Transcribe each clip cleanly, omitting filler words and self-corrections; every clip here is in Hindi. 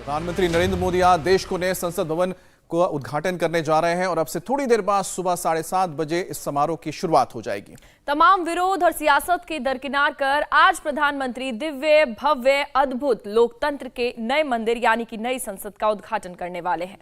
प्रधानमंत्री नरेंद्र मोदी आज देश को नए संसद भवन को उद्घाटन करने जा रहे हैं और अब से थोड़ी देर बाद सुबह 7:30 बजे इस समारोह की शुरुआत हो जाएगी। तमाम विरोध और सियासत के दरकिनार कर आज प्रधानमंत्री दिव्य, भव्य, अद्भुत लोकतंत्र के नए मंदिर यानी कि नई संसद का उद्घाटन करने वाले हैं।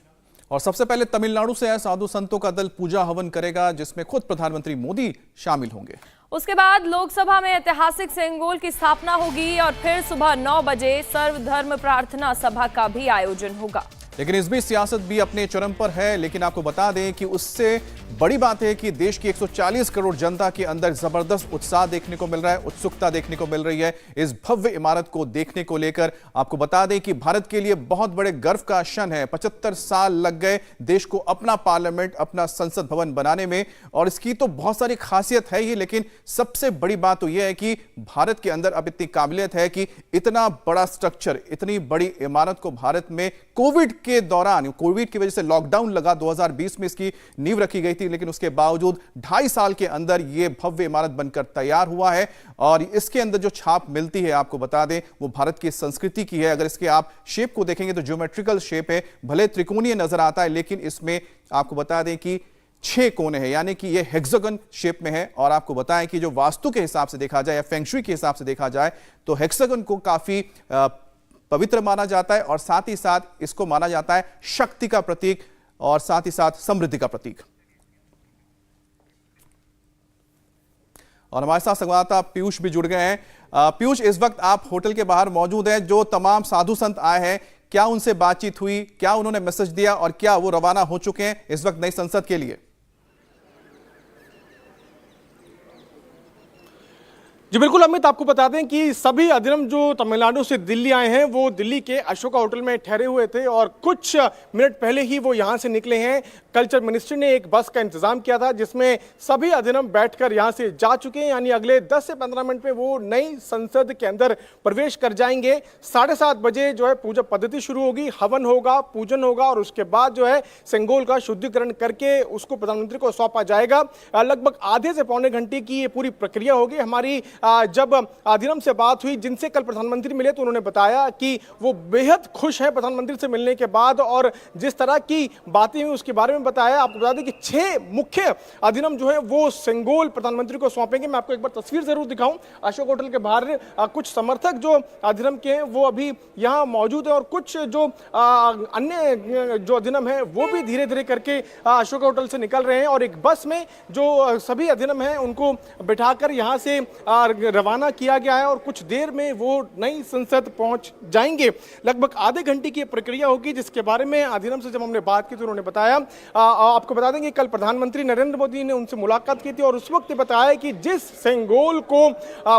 और सबसे पहले तमिलनाडु से आए साधु संतों का दल पूजा हवन करेगा, जिसमें खुद प्रधानमंत्री मोदी शामिल होंगे। उसके बाद लोकसभा में ऐतिहासिक सेंगोल की स्थापना होगी और फिर सुबह 9 बजे सर्वधर्म प्रार्थना सभा का भी आयोजन होगा। लेकिन इस बीच सियासत भी अपने चरम पर है, लेकिन आपको बता दें कि उससे बड़ी बात है कि देश की 140 करोड़ जनता के अंदर जबरदस्त उत्साह देखने को मिल रहा है, उत्सुकता देखने को मिल रही है इस भव्य इमारत को देखने को लेकर। आपको बता दें कि भारत के लिए बहुत बड़े गर्व का क्षण है। 75 साल लग गए देश को अपना पार्लियामेंट, अपना संसद भवन बनाने में, और इसकी तो बहुत सारी खासियत है ही, लेकिन सबसे बड़ी बात तो यह है कि भारत के अंदर अब इतनी काबिलियत है कि इतना बड़ा स्ट्रक्चर, इतनी बड़ी इमारत को भारत में कोविड के दौरान, कोविड की वजह से लॉकडाउन लगा 2020 में इसकी नींव रखी गई थी, लेकिन उसके बावजूद 2.5 साल के अंदर यह भव्य इमारत बनकर तैयार हुआ है। और इसके अंदर जो छाप मिलती है, आपको बता दें, वो भारत की संस्कृति की है। अगर इसके आप शेप को देखेंगे तो ज्योमेट्रिकल शेप है, भले त्रिकोणीय नजर आता है, लेकिन इसमें आपको बता दें कि 6 कोने हैं, यानी कि यह हेक्सागन शेप में है। और आपको बताएं कि जो वास्तु के हिसाब से देखा जाए या फेंगशुई के हिसाब से देखा जाए तो हेक्सागन को काफी पवित्र माना जाता है और साथ ही साथ इसको माना जाता है शक्ति का प्रतीक और साथ ही साथ समृद्धि का प्रतीक। और हमारे साथ संवाददाता पीयूष भी जुड़ गए हैं। पीयूष, इस वक्त आप होटल के बाहर मौजूद हैं। जो तमाम साधु संत आए हैं, क्या उनसे बातचीत हुई, क्या उन्होंने मैसेज दिया और क्या वो रवाना हो चुके हैं इस वक्त नई संसद के लिए? जी बिल्कुल अमित, आपको बता दें कि सभी अधिरम जो तमिलनाडु से दिल्ली आए हैं वो दिल्ली के अशोका होटल में ठहरे हुए थे और कुछ मिनट पहले ही वो यहां से निकले हैं। कल्चर मिनिस्ट्री ने एक बस का इंतजाम किया था जिसमें सभी अधिरम बैठकर यहां से जा चुके हैं, यानी अगले 10 से 15 मिनट में वो नई संसद के अंदर प्रवेश कर जाएंगे। 7:30 बजे जो है पूजा पद्धति शुरू होगी, हवन होगा, पूजन होगा और उसके बाद जो है सेंगोल का शुद्धिकरण करके उसको प्रधानमंत्री को सौंपा जाएगा। लगभग आधे से पौने घंटे की ये पूरी प्रक्रिया होगी। हमारी जब अधिरम से बात हुई, जिनसे कल प्रधानमंत्री मिले, तो उन्होंने बताया कि वो बेहद खुश हैं प्रधानमंत्री से मिलने के बाद और जिस तरह की बातें हुई उसके बारे में बताया। आपको बता दें कि 6 मुख्य अधिरम जो है वो सेंगोल प्रधानमंत्री को सौंपेंगे। मैं आपको एक बार तस्वीर जरूर दिखाऊं। अशोक होटल के बाहर कुछ समर्थक जो अधिरम के हैं वो अभी यहाँ मौजूद है और कुछ जो अन्य जो अधिरम है वो भी धीरे धीरे करके अशोक होटल से निकल रहे हैं और एक बस में जो सभी अधिरम हैं उनको बिठाकर यहाँ से रवाना किया गया है और कुछ देर में वो नई संसद पहुंच जाएंगे। लगभग आधे घंटे की प्रक्रिया होगी, जिसके बारे में अधिरम से जब हमने बात की तो उन्होंने बताया, आपको बता देंगे कल प्रधानमंत्री नरेंद्र मोदी ने उनसे मुलाकात की थी और उस वक्त बताया कि जिस सेंगोल को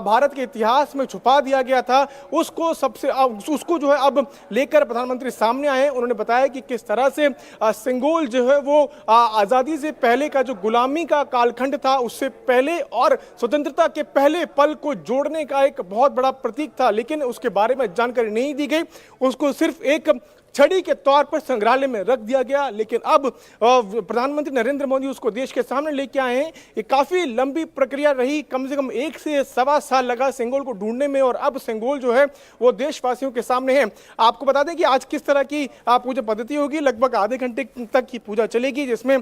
भारत के इतिहास में छुपा दिया गया था उसको जो है अब लेकर प्रधानमंत्री सामने आए। उन्होंने बताया कि किस तरह से सेंगोल जो है वो आजादी से पहले का जो गुलामी का कालखंड था उससे पहले और स्वतंत्रता के पहले पल को जोड़ने का एक बहुत बड़ा प्रतीक था, लेकिन उसके बारे में जानकारी नहीं दी गई। उसको सिर्फ एक छड़ी के तौर पर संग्रहालय में रख दिया गया, लेकिन अब प्रधानमंत्री नरेंद्र मोदी उसको देश के सामने लेके आए हैं। ये काफी लंबी प्रक्रिया रही, कम से कम 1 से सवा साल लगा सेंगोल को ढूंढने में और अब सेंगोल जो है वो देशवासियों के सामने है। आपको बता दें कि आज किस तरह की पूजा पद्धति होगी। लगभग आधे घंटे तक की पूजा चलेगी, जिसमें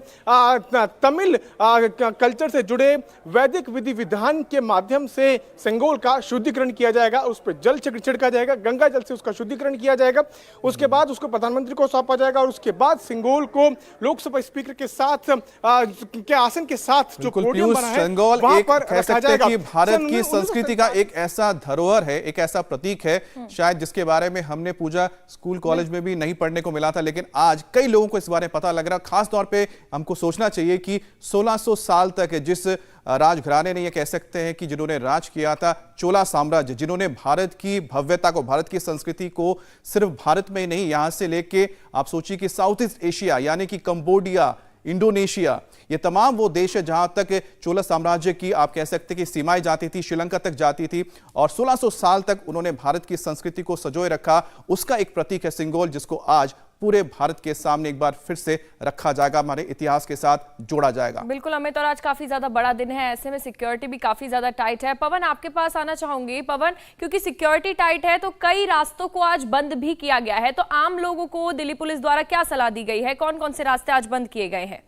तमिल कल्चर से जुड़े वैदिक विधि विधान के माध्यम से सेंगोल का शुद्धिकरण किया जाएगा। उस पर जल छिड़का जाएगा, गंगा जल से उसका शुद्धिकरण किया जाएगा। उसके बाद प्रधानमंत्री को सौंपा जाएगा और उसके बाद सेंगोल को लोकसभा स्पीकर के साथ के आसन के साथ जो पोडियम बना है वहां पर रखा जाएगा। कि भारत की संस्कृति का एक ऐसा धरोहर है, एक ऐसा प्रतीक है शायद जिसके बारे में हमने पूजा स्कूल कॉलेज में भी नहीं पढ़ने को मिला था, लेकिन आज कई लोगों को इस बारे में पता लग रहा। खास तौर पे हमको सोचना चाहिए कि 1600 साल तक जिस राजघराने ने, ये कह सकते हैं कि जिन्होंने राज किया था, चोला साम्राज्य, जिन्होंने भारत की भव्यता को, भारत की संस्कृति को सिर्फ भारत में ही नहीं, यहां से लेके आप सोचिए कि साउथ ईस्ट एशिया यानी कि कंबोडिया, इंडोनेशिया, ये तमाम वो देश है जहां तक चोला साम्राज्य की आप कह सकते कि सीमाएं जाती थी, श्रीलंका तक जाती थी और 1600 साल तक उन्होंने भारत की संस्कृति को संजोए रखा। उसका एक प्रतीक है सेंगोल, जिसको आज पूरे भारत के सामने एक बार फिर से रखा जाएगा, हमारे इतिहास के साथ जोड़ा जाएगा। बिल्कुल अमित, और आज काफी ज्यादा बड़ा दिन है, ऐसे में सिक्योरिटी भी काफी ज्यादा टाइट है। पवन, आपके पास आना चाहूंगी। पवन, क्योंकि सिक्योरिटी टाइट है तो कई रास्तों को आज बंद भी किया गया है, तो आम लोगों को दिल्ली पुलिस द्वारा क्या सलाह दी गई है? कौन कौन से रास्ते आज बंद किए गए हैं?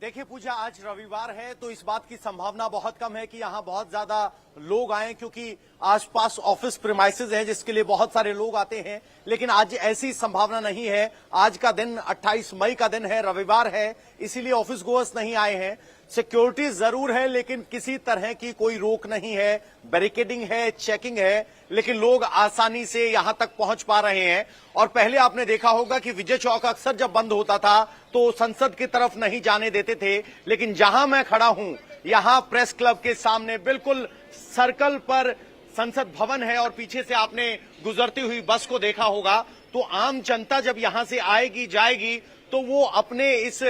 देखिए पूजा, आज रविवार है तो इस बात की संभावना बहुत कम है कि यहाँ बहुत ज्यादा लोग आए, क्योंकि आसपास ऑफिस प्रीमाइसेस है जिसके लिए बहुत सारे लोग आते हैं। लेकिन आज ऐसी संभावना नहीं है। आज का दिन 28 मई का दिन है, रविवार है, इसीलिए ऑफिस गोअर्स नहीं आए हैं। सिक्योरिटी जरूर है लेकिन किसी तरह की कोई रोक नहीं है, बैरिकेडिंग है, चेकिंग है, लेकिन लोग आसानी से यहां तक पहुंच पा रहे हैं। और पहले आपने देखा होगा कि विजय चौक अक्सर जब बंद होता था तो संसद की तरफ नहीं जाने देते थे, लेकिन जहां मैं खड़ा हूं यहां प्रेस क्लब के सामने बिल्कुल सर्कल पर संसद भवन है और पीछे से आपने गुजरती हुई बस को देखा होगा। तो आम जनता जब यहां से आएगी जाएगी तो वो अपने इस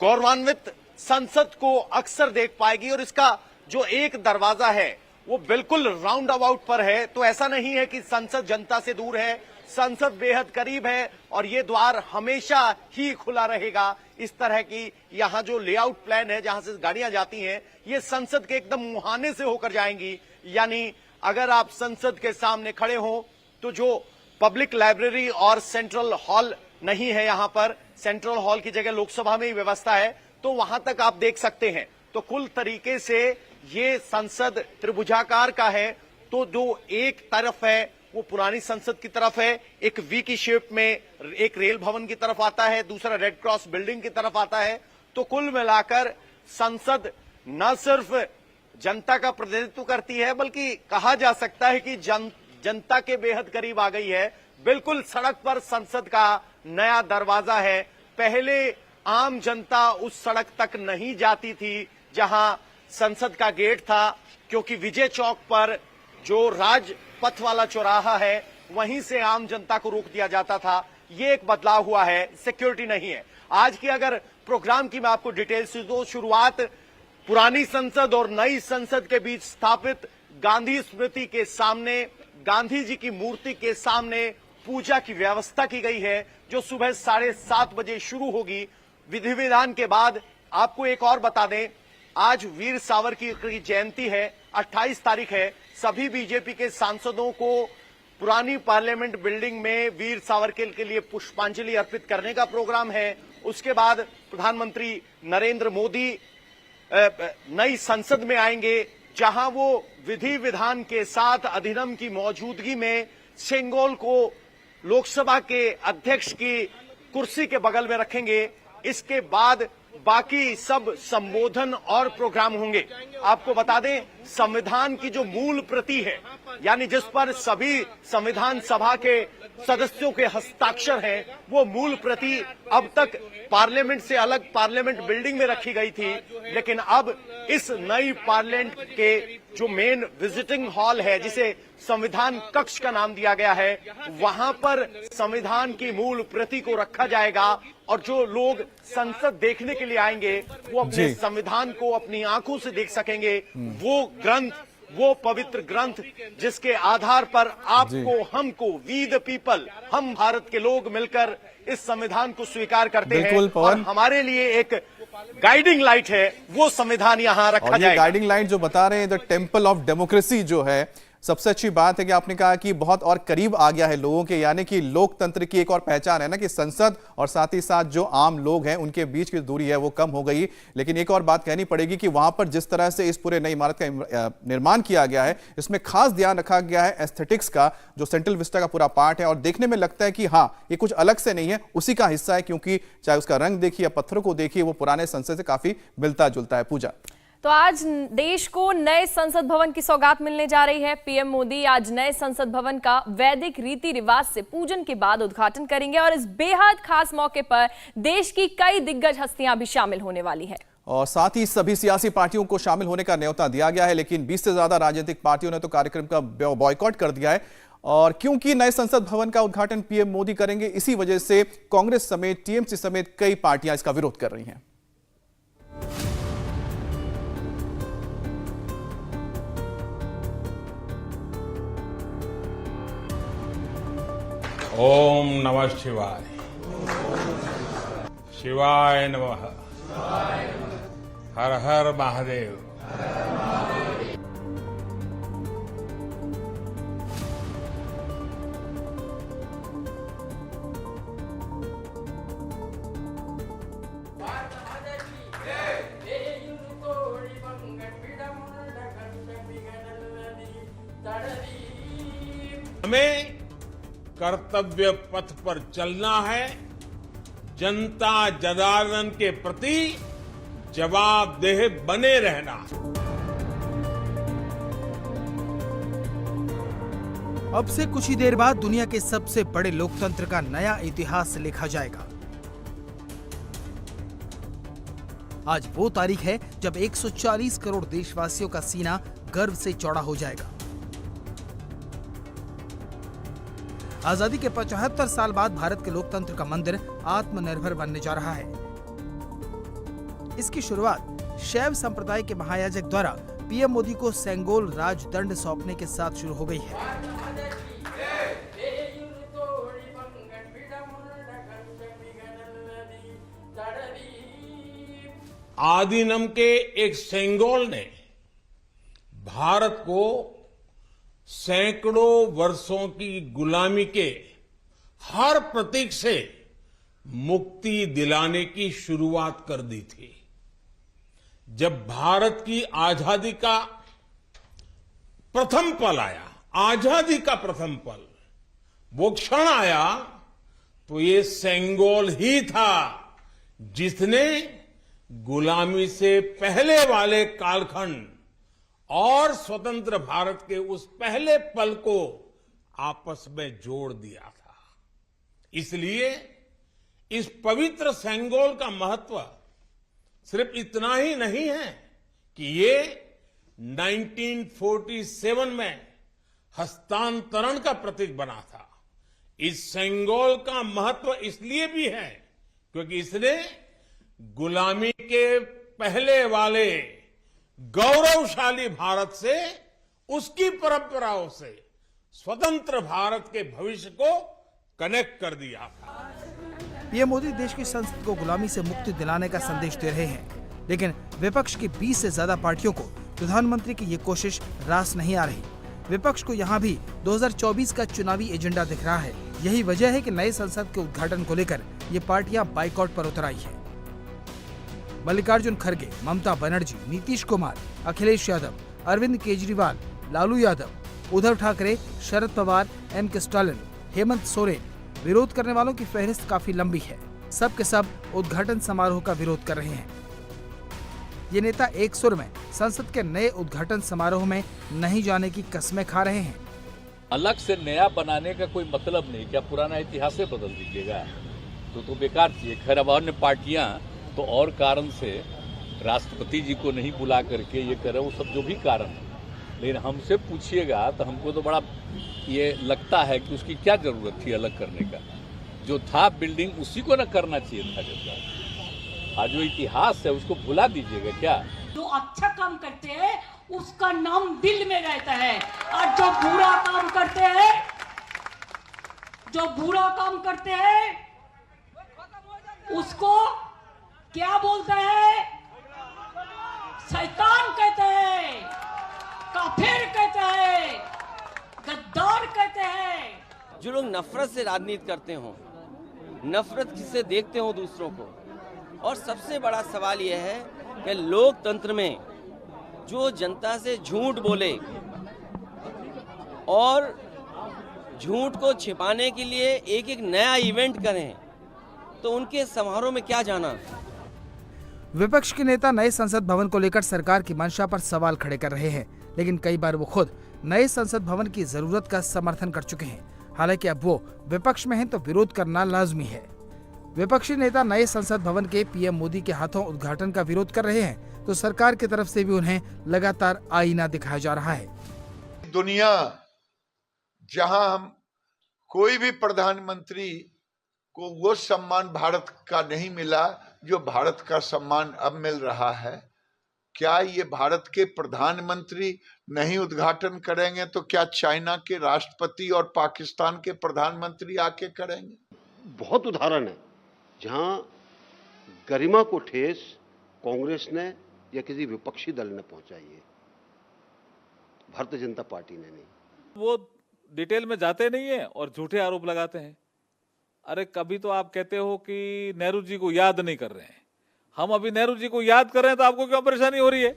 गौरवान्वित संसद को अक्सर देख पाएगी। और इसका जो एक दरवाजा है वो बिल्कुल राउंड अबाउट पर है, तो ऐसा नहीं है कि संसद जनता से दूर है, संसद बेहद करीब है और ये द्वार हमेशा ही खुला रहेगा। इस तरह की यहाँ जो लेआउट प्लान है जहां से गाड़ियां जाती हैं ये संसद के एकदम मुहाने से होकर जाएंगी। यानी अगर आप संसद के सामने खड़े हो तो जो पब्लिक लाइब्रेरी और सेंट्रल हॉल नहीं है, यहाँ पर सेंट्रल हॉल की जगह लोकसभा में ही व्यवस्था है, तो वहां तक आप देख सकते हैं। तो कुल तरीके से ये संसद त्रिभुजाकार का है। तो जो एक तरफ है वो पुरानी संसद की तरफ है, एक वी की शेप में एक रेल भवन की तरफ आता है, दूसरा रेड क्रॉस बिल्डिंग की तरफ आता है। तो कुल मिलाकर संसद न सिर्फ जनता का प्रतिनिधित्व करती है बल्कि कहा जा सकता है कि जनता के बेहद करीब आ गई है। बिल्कुल सड़क पर संसद का नया दरवाजा है। पहले आम जनता उस सड़क तक नहीं जाती थी जहां संसद का गेट था, क्योंकि विजय चौक पर जो राजपथ वाला चौराहा है वहीं से आम जनता को रोक दिया जाता था। ये एक बदलाव हुआ है, सिक्योरिटी नहीं है। आज की अगर प्रोग्राम की मैं आपको डिटेल्स दूं, शुरुआत पुरानी संसद और नई संसद के बीच स्थापित गांधी स्मृति के सामने, गांधी जी की मूर्ति के सामने पूजा की व्यवस्था की गई है जो सुबह 7:30 बजे शुरू होगी। विधि विधान के बाद आपको एक और बता दें, आज वीर सावरकर की जयंती है, 28 तारीख है। सभी बीजेपी के सांसदों को पुरानी पार्लियामेंट बिल्डिंग में वीर सावरकर के लिए पुष्पांजलि अर्पित करने का प्रोग्राम है। उसके बाद प्रधानमंत्री नरेंद्र मोदी नई संसद में आएंगे, जहां वो विधि विधान के साथ अधिनियम की मौजूदगी में शेंगोल को लोकसभा के अध्यक्ष की कुर्सी के बगल में रखेंगे। इसके बाद बाकी सब संबोधन और प्रोग्राम होंगे। आपको बता दें, संविधान की जो मूल प्रति है, यानी जिस पर सभी संविधान सभा के सदस्यों के हस्ताक्षर हैं, वो मूल प्रति अब तक पार्लियामेंट से अलग पार्लियामेंट बिल्डिंग में रखी गई थी, लेकिन अब इस नई पार्लियामेंट के जो मेन विजिटिंग हॉल है, जिसे संविधान कक्ष का नाम दिया गया है, वहां पर संविधान की मूल प्रति को रखा जाएगा। और जो लोग संसद देखने के लिए आएंगे वो अपने संविधान को अपनी आंखों से देख सकेंगे। वो ग्रंथ, वो पवित्र ग्रंथ जिसके आधार पर आपको, हमको, वी द पीपल, हम भारत के लोग मिलकर इस संविधान को स्वीकार करते हैं और हमारे लिए एक गाइडिंग लाइट है, वो संविधान यहाँ रखा जाएगा। गाइडिंग लाइट जो बता रहे हैं, द टेम्पल ऑफ डेमोक्रेसी जो है, सबसे अच्छी बात है कि आपने कहा कि बहुत और करीब आ गया है लोगों के, यानी कि लोकतंत्र की एक और पहचान है ना कि संसद और साथ ही साथ जो आम लोग हैं उनके बीच की दूरी है वो कम हो गई। लेकिन एक और बात कहनी पड़ेगी कि वहां पर जिस तरह से इस पूरे नई इमारत का निर्माण किया गया है, इसमें खास ध्यान रखा गया है एस्थेटिक्स का, जो सेंट्रल विस्टा का पूरा पार्ट है। और देखने में लगता है कि हाँ, ये कुछ अलग से नहीं है, उसी का हिस्सा है, क्योंकि चाहे उसका रंग देखिए या पत्थरों को देखिए, वो पुराने संसद से काफी मिलता जुलता है। पूजा, तो आज देश को नए संसद भवन की सौगात मिलने जा रही है। पीएम मोदी आज नए संसद भवन का वैदिक रीति रिवाज से पूजन के बाद उद्घाटन करेंगे और इस बेहद खास मौके पर देश की कई दिग्गज हस्तियां भी शामिल होने वाली है। और साथ ही सभी सियासी पार्टियों को शामिल होने का न्योता दिया गया है, लेकिन 20 से ज्यादा राजनीतिक पार्टियों ने तो कार्यक्रम का बॉयकॉट कर दिया है। और क्योंकि नए संसद भवन का उद्घाटन पीएम मोदी करेंगे, इसी वजह से कांग्रेस समेत टीएमसी समेत कई पार्टियां इसका विरोध कर रही हैं। ओम नमः शिवाय। शिवाय नमः। हर हर महादेव। हमें कर्तव्य पथ पर चलना है, जनता जनार्दन के प्रति जवाबदेह बने रहना। अब से कुछ ही देर बाद दुनिया के सबसे बड़े लोकतंत्र का नया इतिहास लिखा जाएगा। आज वो तारीख है जब 140 करोड़ देशवासियों का सीना गर्व से चौड़ा हो जाएगा। आजादी के 75 साल बाद भारत के लोकतंत्र का मंदिर आत्मनिर्भर बनने जा रहा है। इसकी शुरुआत शैव संप्रदाय के महायाजक द्वारा पीएम मोदी को सेंगोल राजदंड सौंपने के साथ शुरू हो गई है। आदिनम के एक सेंगोल ने भारत को सैकड़ों वर्षों की गुलामी के हर प्रतीक से मुक्ति दिलाने की शुरुआत कर दी थी। जब भारत की आजादी का प्रथम पल आया, आजादी का प्रथम पल, वो क्षण आया, तो ये सेंगोल ही था जिसने गुलामी से पहले वाले कालखंड और स्वतंत्र भारत के उस पहले पल को आपस में जोड़ दिया था। इसलिए इस पवित्र सेंगोल का महत्व सिर्फ इतना ही नहीं है कि ये 1947 में हस्तांतरण का प्रतीक बना था। इस सेंगोल का महत्व इसलिए भी है क्योंकि इसने गुलामी के पहले वाले गौरवशाली भारत से, उसकी परंपराओं से स्वतंत्र भारत के भविष्य को कनेक्ट कर दिया था। पीएम मोदी देश की संसद को गुलामी से मुक्ति दिलाने का संदेश दे रहे हैं, लेकिन विपक्ष की 20 से ज्यादा पार्टियों को प्रधानमंत्री की ये कोशिश रास नहीं आ रही। विपक्ष को यहाँ भी 2024 का चुनावी एजेंडा दिख रहा है। यही वजह है कि नए संसद के उद्घाटन को लेकर ये पार्टियां बाइकआउट पर उतर आई है। मल्लिकार्जुन खड़गे, ममता बनर्जी, नीतीश कुमार, अखिलेश यादव, अरविंद केजरीवाल, लालू यादव, उद्धव ठाकरे, शरद पवार, एम के स्टालिन, हेमंत सोरेन, विरोध करने वालों की फहरिस्त काफी लंबी है। सब के सब उद्घाटन समारोह का विरोध कर रहे हैं। ये नेता एक सुर में संसद के नए उद्घाटन समारोह में नहीं जाने की कसमें खा रहे हैं। अलग से नया बनाने का कोई मतलब नहीं, क्या पुराना इतिहास से बदल दीजिएगा तो बेकार चीज। खैर अब अन्य पार्टियां तो और कारण से राष्ट्रपति जी को नहीं बुला करके ये करे, वो सब जो भी कारण है, लेकिन हमसे पूछिएगा तो हमको तो बड़ा ये लगता है कि उसकी क्या जरूरत थी अलग करने का। जो था बिल्डिंग उसी को न करना चाहिए था। जैसा आज जो इतिहास है उसको भुला दीजिएगा क्या। जो अच्छा काम करते हैं उसका नाम दिल में रहता है, और जो बुरा काम करते हैं उसको क्या बोलते हैं, शैतान कहते हैं, काफिर कहते हैं, गद्दार कहते हैं। जो लोग नफरत से राजनीति करते हो, नफरत से देखते हो दूसरों को, और सबसे बड़ा सवाल यह है कि लोकतंत्र में जो जनता से झूठ बोले और झूठ को छिपाने के लिए एक एक नया इवेंट करें, तो उनके समारोह में क्या जाना। विपक्ष के नेता नए संसद भवन को लेकर सरकार की मंशा पर सवाल खड़े कर रहे हैं, लेकिन कई बार वो खुद नए संसद भवन की जरूरत का समर्थन कर चुके हैं। हालांकि अब वो विपक्ष में हैं तो विरोध करना लाजमी है। विपक्षी नेता नए संसद भवन के पीएम मोदी के हाथों उद्घाटन का विरोध कर रहे हैं तो सरकार की तरफ से भी उन्हें लगातार आईना दिखाया जा रहा है। दुनिया जहां हम कोई भी प्रधानमंत्री को वो सम्मान भारत का नहीं मिला जो भारत का सम्मान अब मिल रहा है, क्या ये भारत के प्रधानमंत्री नहीं उद्घाटन करेंगे तो क्या चाइना के राष्ट्रपति और पाकिस्तान के प्रधानमंत्री आके करेंगे? बहुत उदाहरण है जहां गरिमा को ठेस कांग्रेस ने या किसी विपक्षी दल ने पहुंचाई है, भारतीय जनता पार्टी ने नहीं। वो डिटेल में जाते नहीं है और झूठे आरोप लगाते हैं। अरे कभी तो आप कहते हो कि नेहरू जी को याद नहीं कर रहे हैं, हम अभी नेहरू जी को याद कर रहे हैं तो आपको क्यों परेशानी हो रही है?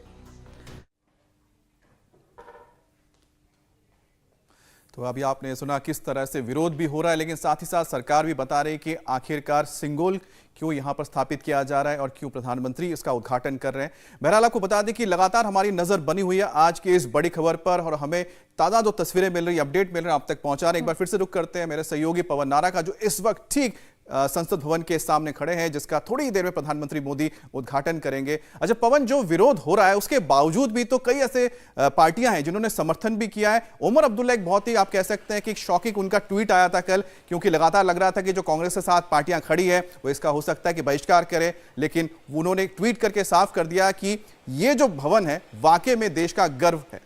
तो अभी आपने सुना किस तरह से विरोध भी हो रहा है, लेकिन साथ ही साथ सरकार भी बता रही है कि आखिरकार सिंगोल क्यों यहां पर स्थापित किया जा रहा है और क्यों प्रधानमंत्री इसका उद्घाटन कर रहे हैं। बहरहाल आपको बता दें कि लगातार हमारी नजर बनी हुई है आज की इस बड़ी खबर पर और हमें ताजा जो तस्वीरें मिल रही, अपडेट मिल रहे हैं आप तक पहुंचा रहे हैं। एक बार फिर से रुक करते हैं मेरे सहयोगी पवन नारा का, जो इस वक्त ठीक संसद भवन के सामने खड़े हैं, जिसका थोड़ी ही देर में प्रधानमंत्री मोदी उद्घाटन करेंगे। अच्छा पवन, जो विरोध हो रहा है उसके बावजूद भी तो कई ऐसे पार्टियां हैं जिन्होंने समर्थन भी किया है। उमर अब्दुल्ला एक बहुत ही आप कह सकते हैं कि शॉकिंग उनका ट्वीट आया था कल, क्योंकि लगातार लग रहा था कि जो कांग्रेस के साथ पार्टियां खड़ी है वो इसका हो सकता है कि बहिष्कार करें, लेकिन उन्होंने ट्वीट करके साफ कर दिया कि ये जो भवन है वाकई में देश का गर्व है।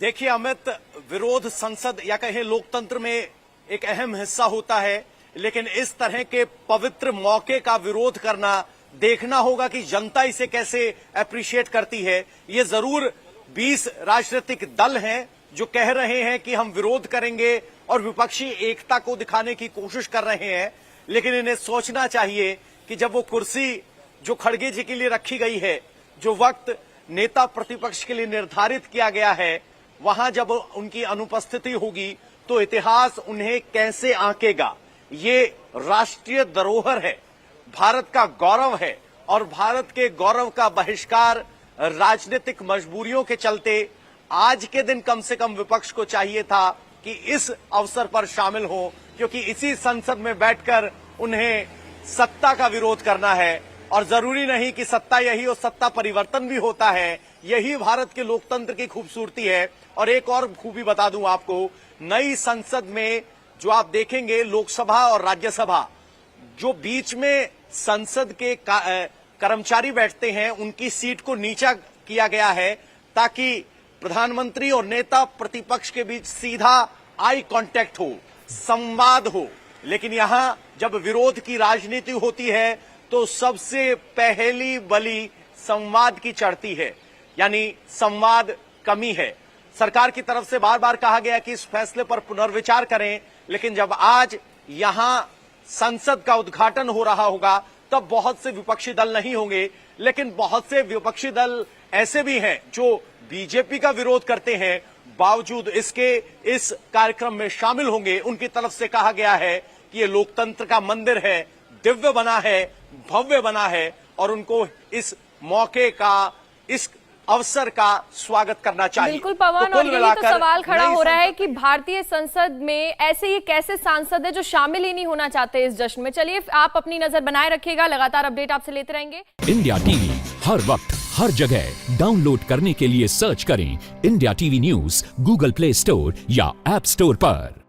देखिए अमित, विरोध संसद या कहें लोकतंत्र में एक अहम हिस्सा होता है, लेकिन इस तरह के पवित्र मौके का विरोध करना, देखना होगा कि जनता इसे कैसे अप्रिशिएट करती है। ये जरूर 20 राजनीतिक दल हैं जो कह रहे हैं कि हम विरोध करेंगे और विपक्षी एकता को दिखाने की कोशिश कर रहे हैं, लेकिन इन्हें सोचना चाहिए कि जब वो कुर्सी जो खड़गे जी के लिए रखी गई है, जो वक्त नेता प्रतिपक्ष के लिए निर्धारित किया गया है, वहां जब उनकी अनुपस्थिति होगी तो इतिहास उन्हें कैसे आंकेगा। ये राष्ट्रीय धरोहर है, भारत का गौरव है, और भारत के गौरव का बहिष्कार राजनीतिक मजबूरियों के चलते आज के दिन कम से कम विपक्ष को चाहिए था कि इस अवसर पर शामिल हो, क्योंकि इसी संसद में बैठकर उन्हें सत्ता का विरोध करना है। और जरूरी नहीं कि सत्ता यही हो, सत्ता परिवर्तन भी होता है। यही भारत के लोकतंत्र की खूबसूरती है। और एक और खूबी बता दूं आपको, नई संसद में जो आप देखेंगे लोकसभा और राज्यसभा, जो बीच में संसद के कर्मचारी बैठते हैं उनकी सीट को नीचा किया गया है, ताकि प्रधानमंत्री और नेता प्रतिपक्ष के बीच सीधा आई कांटेक्ट हो, संवाद हो। लेकिन यहां जब विरोध की राजनीति होती है तो सबसे पहली बलि संवाद की चढ़ती है, यानी संवाद कमी है। सरकार की तरफ से बार बार कहा गया कि इस फैसले पर पुनर्विचार करें, लेकिन जब आज यहां संसद का उद्घाटन हो रहा होगा तब बहुत से विपक्षी दल नहीं होंगे, लेकिन बहुत से विपक्षी दल ऐसे भी हैं जो बीजेपी का विरोध करते हैं, बावजूद इसके इस कार्यक्रम में शामिल होंगे। उनकी तरफ से कहा गया है कि ये लोकतंत्र का मंदिर है, दिव्य बना है, भव्य बना है, और उनको इस मौके का, इस अवसर का स्वागत करना चाहिए। बिल्कुल पवन, और यही तो सवाल खड़ा हो रहा है कि भारतीय संसद में ऐसे ये कैसे सांसद है जो शामिल ही नहीं होना चाहते इस जश्न में। चलिए आप अपनी नजर बनाए रखिएगा, लगातार अपडेट आपसे लेते रहेंगे। इंडिया टीवी हर वक्त हर जगह डाउनलोड करने के लिए सर्च करें India TV news Google play store या ऐप स्टोर पर।